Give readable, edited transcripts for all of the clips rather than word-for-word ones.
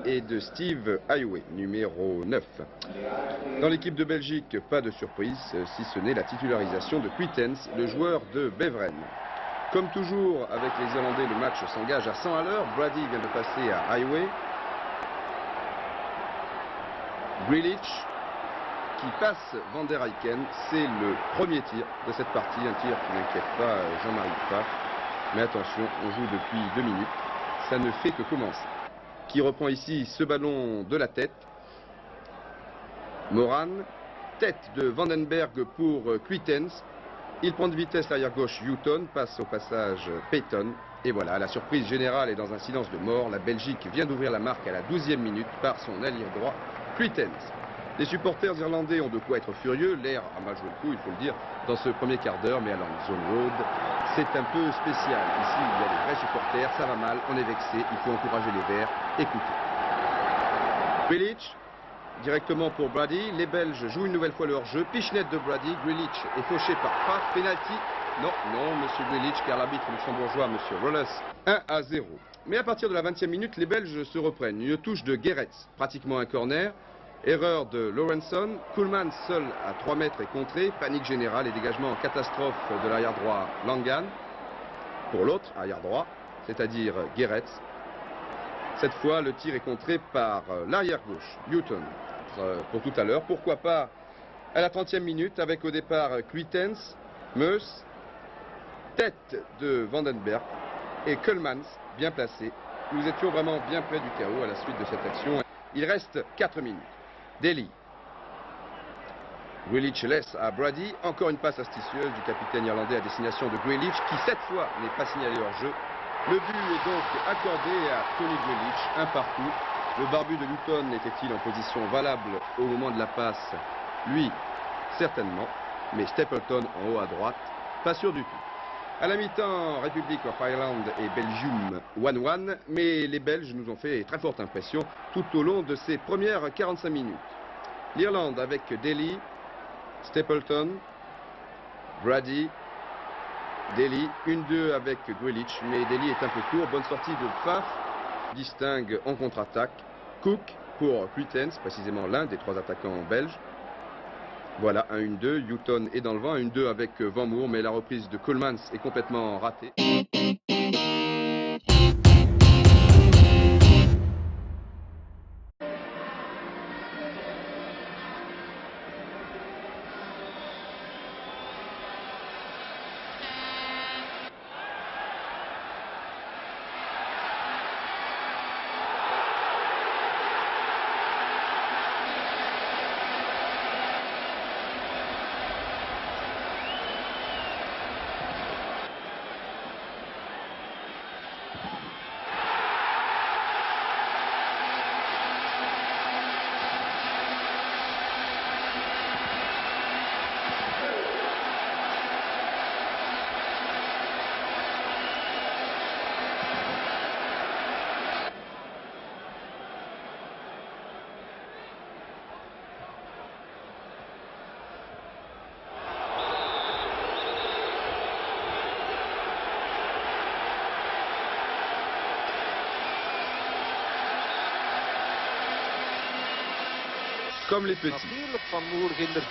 Et de Steve Highway, numéro 9. Dans l'équipe de Belgique, pas de surprise, si ce n'est la titularisation de Quitens, le joueur de Beveren. Comme toujours avec les Irlandais, le match s'engage à 100 à l'heure. Brady vient de passer à Highway. Grealish qui passe Van der Eycken, c'est le premier tir de cette partie, un tir qui n'inquiète pas Jean-Marie Pfaff. Mais attention, on joue depuis 2 minutes, ça ne fait que commencer. Qui reprend ici ce ballon de la tête. Moran, tête de Vandenberg pour Quitens. Il prend de vitesse l'arrière gauche Houghton, passe au passage Payton. Et voilà, la surprise générale est dans un silence de mort. La Belgique vient d'ouvrir la marque à la 12e minute par son allié droit Quitens. Les supporters irlandais ont de quoi être furieux. L'air a mal joué le coup, il faut le dire, dans ce premier quart d'heure. Mais alors, Zone Road, c'est un peu spécial. Ici, il y a des vrais supporters, ça va mal, on est vexé, il faut encourager les Verts. Écoutez. Grealish, directement pour Brady. Les Belges jouent une nouvelle fois leur jeu. Pichenette de Brady. Grealish est fauché par Pfaff. Penalty. Non, monsieur Grealish, car l'arbitre luxembourgeois, monsieur Rolles, 1-0. Mais à partir de la 20e minute, les Belges se reprennent. Une touche de Gerets, pratiquement un corner. Erreur de Lawrenson. Koolman seul à 3 mètres est contré. Panique générale et dégagement en catastrophe de l'arrière droit Langan. Pour l'autre arrière droit, c'est-à-dire Gerets. Cette fois, le tir est contré par l'arrière gauche, Houghton. Pour tout à l'heure, pourquoi pas à la 30e minute avec au départ Quitens, Meus, tête de Vandenberg et Koolmans, bien placé. Nous étions vraiment bien près du chaos à la suite de cette action. Il reste 4 minutes. Daly. Grealish laisse à Brady. Encore une passe astucieuse du capitaine irlandais à destination de Grealish, qui cette fois n'est pas signalé hors jeu. Le but est donc accordé à Tony Grealish, un partout. Le barbu de Houghton était-il en position valable au moment de la passe? Lui, certainement. Mais Stapleton en haut à droite, pas sûr du tout. À la mi-temps, Republic of Ireland et Belgium 1-1, mais les Belges nous ont fait très forte impression tout au long de ces premières 45 minutes. L'Irlande avec Daly, Stapleton, Brady, Daly, 1-2 avec Grealish, mais Daly est un peu court. Bonne sortie de Pfaff, distingue en contre-attaque. Cook pour Quitens, précisément l'un des 3 attaquants belges. Voilà, un 1-2, Houghton est dans le vent, un 1-2 avec Van Moer, mais la reprise de Koolmans est complètement ratée. Comme les petits. Natuurlijk Van Moer ginder.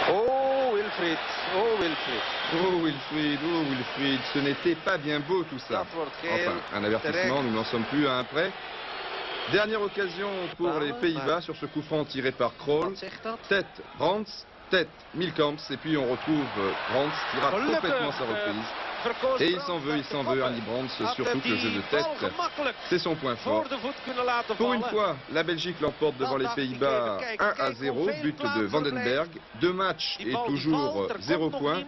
Oh Wilfried, oh Wilfried. Oh Wilfried, oh Wilfried, ce n'était pas bien beau tout ça. Enfin, un avertissement, nous n'en sommes plus à un près. Dernière occasion pour les Pays-Bas sur ce coup franc tiré par Krol. Tête Brands, tête Milkamps, et puis on retrouve Brands qui rate complètement sa reprise. Et il s'en veut, Arnie Brands, surtout que le jeu de tête, c'est son point fort. Pour une fois, la Belgique l'emporte devant les Pays-Bas 1-0, but de Vandenberg. 2 matchs et toujours 0 points.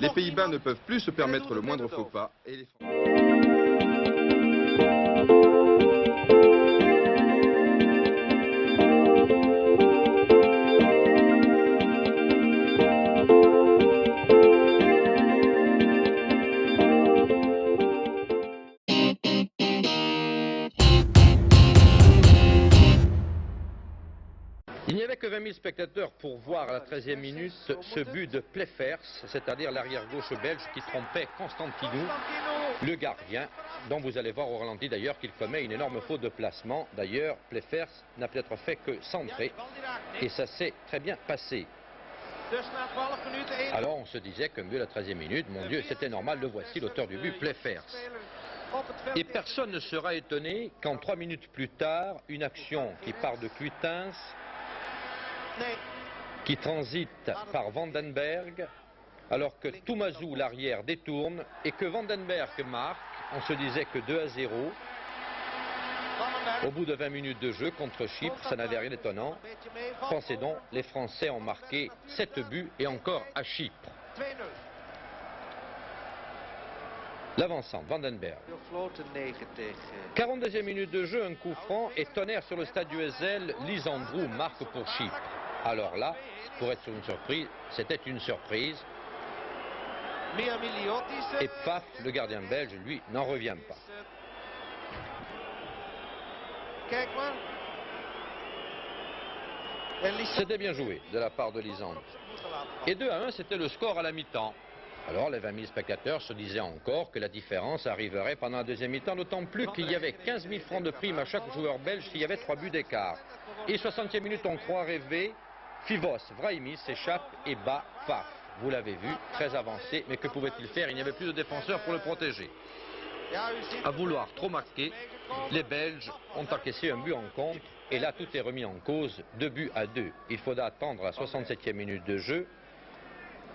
Les Pays-Bas ne peuvent plus se permettre le moindre faux pas. Et les... avait que 20 000 spectateurs pour voir à la 13e minute ce but de Pleffers, c'est-à-dire l'arrière-gauche belge qui trompait Constantinou, le gardien, dont vous allez voir au ralenti d'ailleurs qu'il commet une énorme faute de placement. D'ailleurs, Pleffers n'a peut-être fait que centrer et ça s'est très bien passé. Alors on se disait que mieux la 13e minute, mon Dieu, c'était normal, le voici, l'auteur du but, Pleffers. Et personne ne sera étonné quand 3 minutes plus tard, une action qui part de Cluitens, qui transite par Vandenberg, alors que Toumazou, l'arrière, détourne, et que Vandenberg marque, on se disait que 2-0. Au bout de 20 minutes de jeu contre Chypre, ça n'avait rien d'étonnant. Pensez donc, les Français ont marqué 7 buts et encore à Chypre. L'avançant, Vandenberg. 42e minute de jeu, un coup franc et tonnerre sur le stade du Heysel, Lisandrou marque pour Chypre. Alors là, pour être sur une surprise, c'était une surprise. Et paf, le gardien belge, lui, n'en revient pas. C'était bien joué de la part de Lisandre. Et 2-1, c'était le score à la mi-temps. Alors les 20 000 spectateurs se disaient encore que la différence arriverait pendant la deuxième mi-temps, d'autant plus qu'il y avait 15 000 francs de prime à chaque joueur belge s'il y avait 3 buts d'écart. Et 60e minute, on croit rêver, Fivos Vrahimi s'échappe et bat paf. Vous l'avez vu, très avancé, mais que pouvait-il faire? Il n'y avait plus de défenseurs pour le protéger. À vouloir trop marquer, les Belges ont encaissé un but en contre, et là tout est remis en cause, 2-2. Il faudra attendre la 67e minute de jeu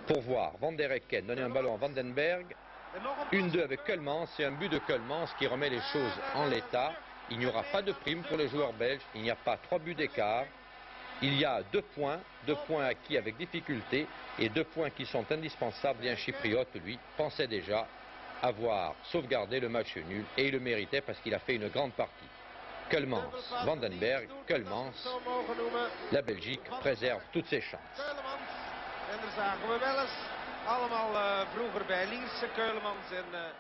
pour voir Van der Hecken donner un ballon à Vandenberg, 1-2 avec Keulemans, c'est un but de Keulemans qui remet les choses en l'état. Il n'y aura pas de prime pour les joueurs belges, il n'y a pas 3 buts d'écart. Il y a 2 points acquis avec difficulté et 2 points qui sont indispensables. Et un Chypriote, lui, pensait déjà avoir sauvegardé le match nul et il le méritait parce qu'il a fait une grande partie. Keulemans, Vandenberg, Keulemans, la Belgique préserve toutes ses chances. En daar zagen we wel eens allemaal vroeger bij Lierse, Keulemans en...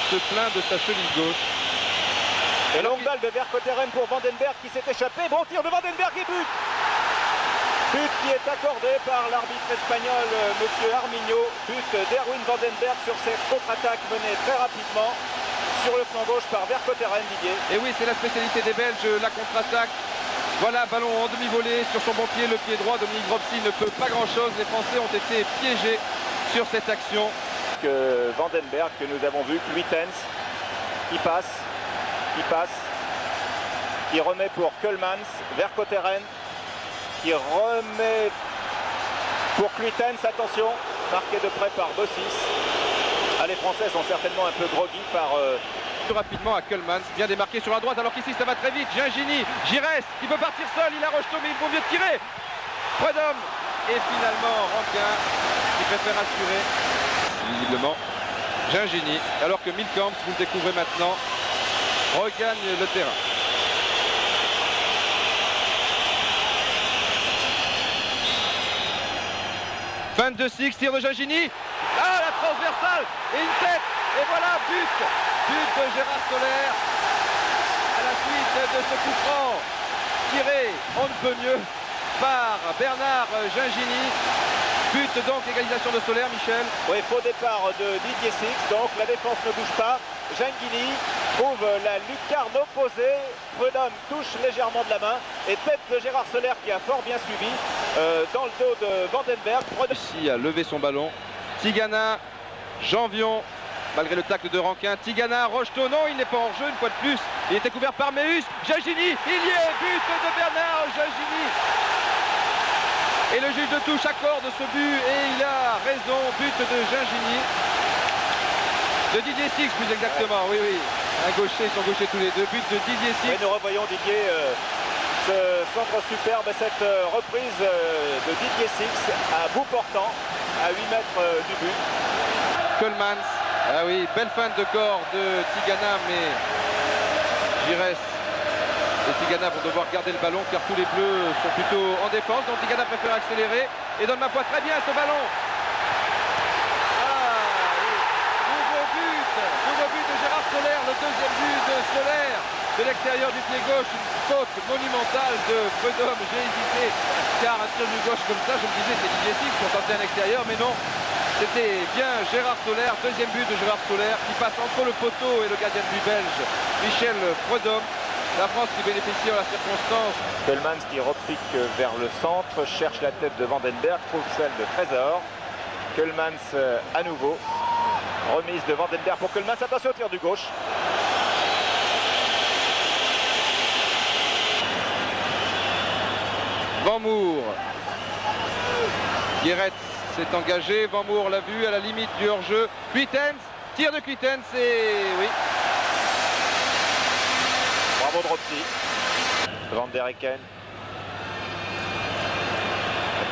se plaint de sa cheville gauche. Et longue balle de Vercotteren pour Vandenberg qui s'est échappé. Bon tir de Vandenberg et but. But qui est accordé par l'arbitre espagnol, monsieur Armiño. But d'Erwin Vandenberg sur cette contre-attaque menée très rapidement sur le flanc gauche par Vercotteren, Didier. Et oui, c'est la spécialité des Belges, la contre-attaque. Voilà, ballon en demi-volée sur son bon pied, le pied droit. Dominique Dropsy ne peut pas grand-chose. Les Français ont été piégés sur cette action. Que Vandenberg, que nous avons vu, Cluitens qui passe, qui remet pour Keulemans, vers Coteren, qui remet pour Cluitens, attention, marqué de près par Bossis. Ah, les Français sont certainement un peu groggy par... Rapidement à Keulemans, bien démarqué sur la droite, alors qu'ici ça va très vite. Gingini, Giresse, qui peut partir seul, il a Rocheteau, mais il faut mieux tirer. Prud'homme, et finalement Rankin, qui préfère assurer, visiblement, Gingini, alors que Milkamp, vous le découvrez maintenant, regagne le terrain. Fin de six, tir de Gingini. Ah, la transversale et une tête. Et voilà, but de Gérard Soler à la suite de ce coup franc tiré, on ne peut mieux, par Bernard Gingini. But donc, égalisation de Soler, Michel. Oui, faux départ de Didier Six, donc la défense ne bouge pas. Gingini trouve la lucarne opposée. Prud'homme touche légèrement de la main et tête de Gérard Soler qui a fort bien suivi dans le dos de Vandenberg. Ici a levé son ballon. Tigana, Janvion, malgré le tacle de Rankin. Tigana, Rocheteau, non, il n'est pas en jeu une fois de plus. Il était couvert par Meus. Gingini, il y est, but de Bernard Gingini. Et le juge de touche accorde ce but et il a raison, but de Gingini. De Didier Six plus exactement, oui. Un gaucher, ils sont gauchers tous les deux. But de Didier Six. Et nous revoyons Didier, ce centre superbe, cette reprise de Didier Six à bout portant, à 8 mètres du but. Keulemans, ah oui, belle feinte de corps de Tigana, mais Giresse et Tigana vont devoir garder le ballon car tous les bleus sont plutôt en défense, donc Tigana préfère accélérer et donne ma foi très bien ce ballon. Nouveau but de Gérard Soler, le deuxième but de Soler de l'extérieur du pied gauche, une faute monumentale de Prud'homme. J'ai hésité car un tir du gauche comme ça, je me disais c'est Didier Six pour tenter un extérieur, mais non, c'était bien Gérard Soler, deuxième but de Gérard Soler qui passe entre le poteau et le gardien de but belge Michel Prud'homme. La France qui bénéficie en la circonstance. Keulemans qui repique vers le centre, cherche la tête de Vandenberg, trouve celle de Trésor. Keulemans à nouveau. Remise de Vandenberg pour Keulemans. Attention au tir du gauche. Van Mour. Guéret s'est engagé. Van Mour l'a vu à la limite du hors-jeu. Cluitens, tir de Cluitens et oui. Bravo Dropsy. Van der Hecken.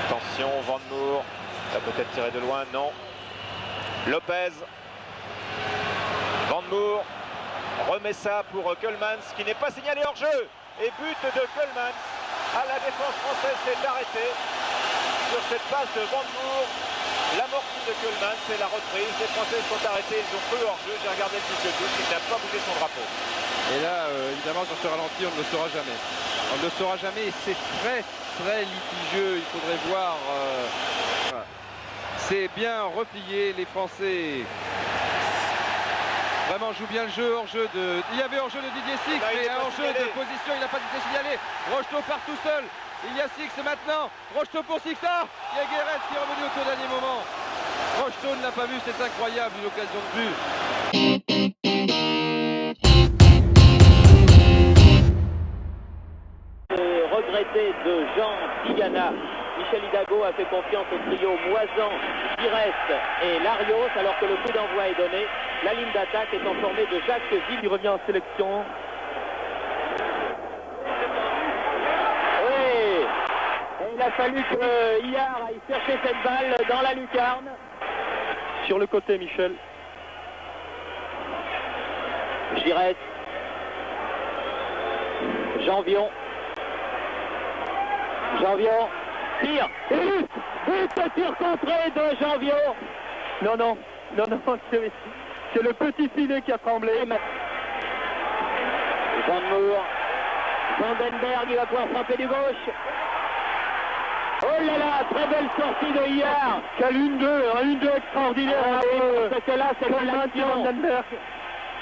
Attention, Van Moor. Ça peut être tiré de loin, non. Lopez. Van Moor remet ça pour Keulemans qui n'est pas signalé hors jeu. Et but de Keulemans. À la défense française s'est arrêtée sur cette passe de Van Moor. L'amorti de Keulemans, c'est la reprise. Les Français sont arrêtés, ils ont cru hors jeu. J'ai regardé le but de touche, il n'a pas bougé son drapeau. Et là, évidemment, sur ce ralenti, on ne le saura jamais. On ne le saura jamais et c'est très litigieux. Il faudrait voir. C'est bien replié, les Français. Vraiment jouent bien le jeu, hors-jeu de... Il y avait hors-jeu de Didier Six, mais un hors-jeu de position, il n'a pas été signalé. Rocheteau part tout seul. Il y a Six maintenant. Rocheteau pour Six. Ah, il y a Guéret qui est revenu au tout dernier moment. Rocheteau ne l'a pas vu, c'est incroyable, une occasion de but. Regretté de Jean Tigana. Michel Hidalgo a fait confiance au trio Moisan, Giresse et Larios alors que le coup d'envoi est donné. La ligne d'attaque étant formée de Jacques Ville qui revient en sélection. Oui, et il a fallu que Hillard aille chercher cette balle dans la lucarne. Sur le côté, Michel. Giresse. Janvion. Janvion, tire, but, tir contré de Janvion. Non, c'est le petit filet qui a tremblé. Van Moor, Vandenberg, il va pouvoir frapper du gauche. Oh là là, très belle sortie de Hillard. Quel 1-2 extraordinaire. Parce que là, c'est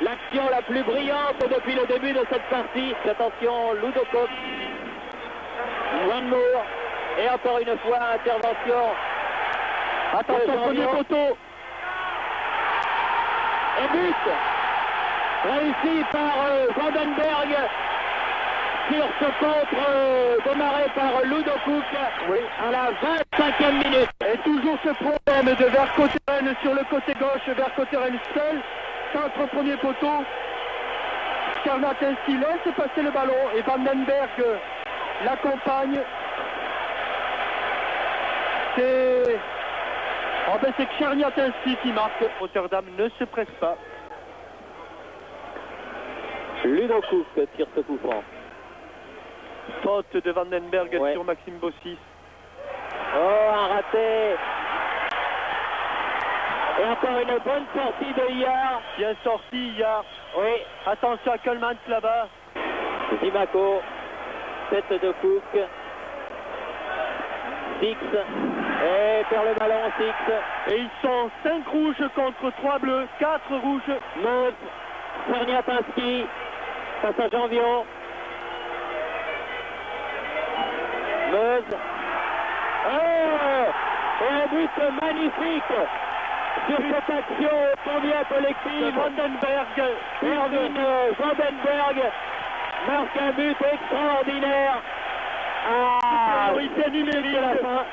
l'action la plus brillante depuis le début de cette partie. Attention, Ludokov. Van Moor, et encore une fois, intervention. Attention, premier poteau. Et but. réussi par Vandenberg sur ce contre démarré par Ludo Cook à la 25e minute. Et toujours ce problème de Vercotteren sur le côté gauche, Vercotteren seul, centre au premier poteau. Czerniatinski laisse passer le ballon et Vandenberg l'accompagne. C'est Czerniatinski qui marque. Rotterdam ne se presse pas. Ludo Cook tire ce coup franc. Faute de Vandenberg sur Maxime Bossis. Oh, un raté. Et encore une bonne sortie de Yard. Bien sorti Yard. Oui. Attention à Kölmans là-bas. Zimaco. Tête de Cook. Six. Et perd le ballon, Six. Et ils sont 5 rouges contre 3 bleus. 4 rouges. Meuse. Czerniatinski. Face à Janvion. Meuse. Et un but magnifique sur cette action combien collective. Vandenberg. Erwin Vandenberg marque un but extraordinaire. Priorité numérique à la fin.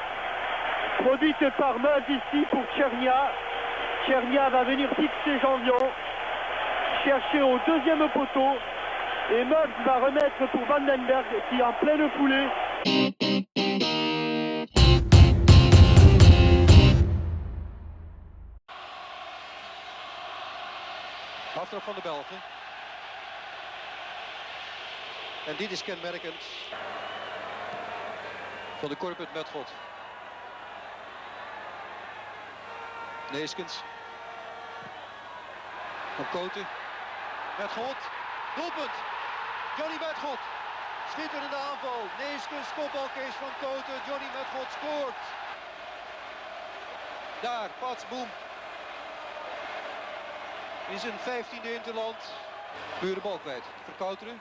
Produite par Meuse ici pour Tchernia. Tchernia va venir fixer Janvion. Chercher au deuxième poteau. Et Meuse va remettre pour Vandenberg qui est en pleine foulée. Aftrap van de Belgen. En dit is kenmerkend van de Corput met God. Neeskens. Van Koten. Met God. Doelpunt. Johnny met God. Schitterende aanval. Neeskens, kopbal Kees van Koten. Johnny met God scoort. Daar, pats, boem. In zijn 15e interland. Puur de bal kwijt. Verkouteren.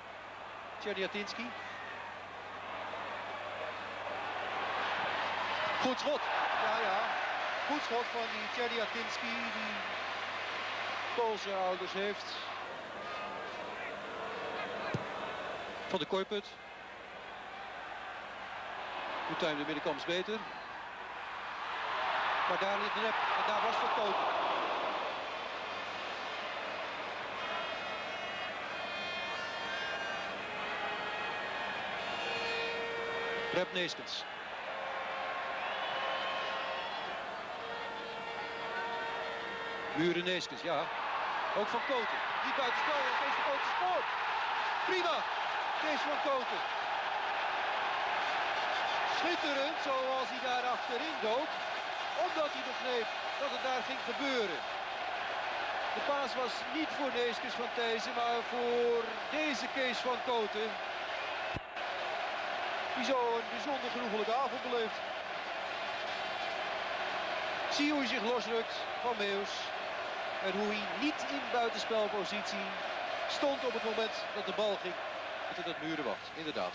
Czerniatinski. Goed schot. Ja. Goed schot van die Czerniatinski. Die Poolse ouders heeft. Van de Corput. Goed time de binnenkant is beter. Maar daar ligt de nep. En daar was Van Koten. Rep Neeskens. Muren Neeskens, ja. Ook Van Koten. Die buitenspel en Kees van Koten scoort. Prima. Kees van Koten. Schitterend zoals hij daar achterin dook. Omdat hij begreep dat het daar ging gebeuren. De paas was niet voor Neeskens van Thijssen, maar voor deze Kees van Koten. Die zo een bijzonder genoeglijke avond beleeft. Zie hoe hij zich losrukt van Meeuws. En hoe hij niet in buitenspelpositie stond op het moment dat de bal ging. Tot het Muren wacht, inderdaad.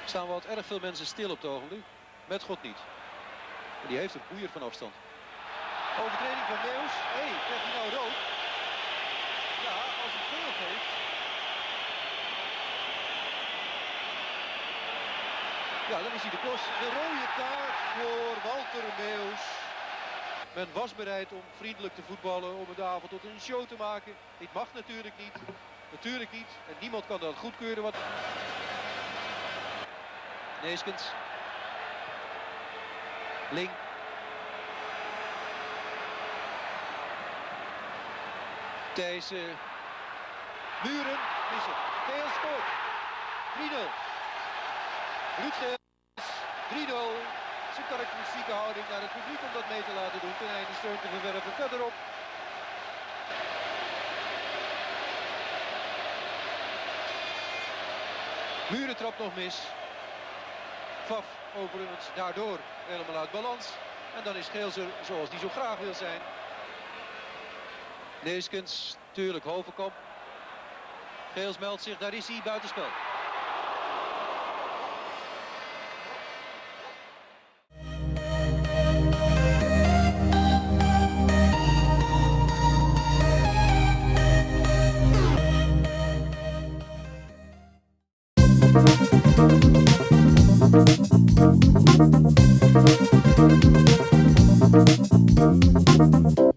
Er staan wat erg veel mensen stil op het ogenblik. Met God niet. En die heeft een boeier van afstand. Overtreding van Meeuws. Hé, krijgt hij nou rood? Ja, als hij geel geeft. Ja, dan is hij de klos. De rode kaart voor Walter Meeuws. Men was bereid om vriendelijk te voetballen, om de avond tot een show te maken. Dit mag natuurlijk niet. Natuurlijk niet. En niemand kan dat goedkeuren. Wat... Neeskens. Ling. Thijssen. Muren. Missen. Geel scoort. 3-0. Ruud Geels. 3-0. Zijn karakteristieke houding naar het publiek om dat mee te laten doen. Ten einde steun te verwerven verderop. Muren trapt nog mis. Faf overigens daardoor helemaal uit balans. En dan is Geels er zoals hij zo graag wil zijn. Neeskens, tuurlijk Hovenkamp. Geels meldt zich, daar is hij, buitenspel. Thank you.